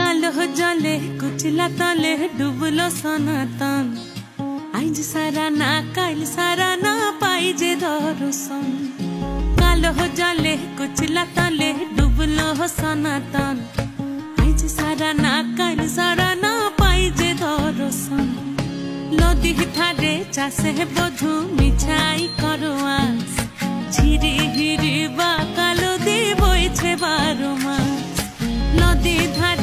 कालो जले कुचला तले डुबलो सनातन आज सारा ना काल सारा ना पाइजे दर्शन कालो जले कुचला तले डुबलो सनातन आज सारा ना काल सारा ना पाइजे दर्शन नदी थारे चासे बधु मिछाई करो आस झिरी हिरी बा कालो दी बइछे बारो मास नदी धारे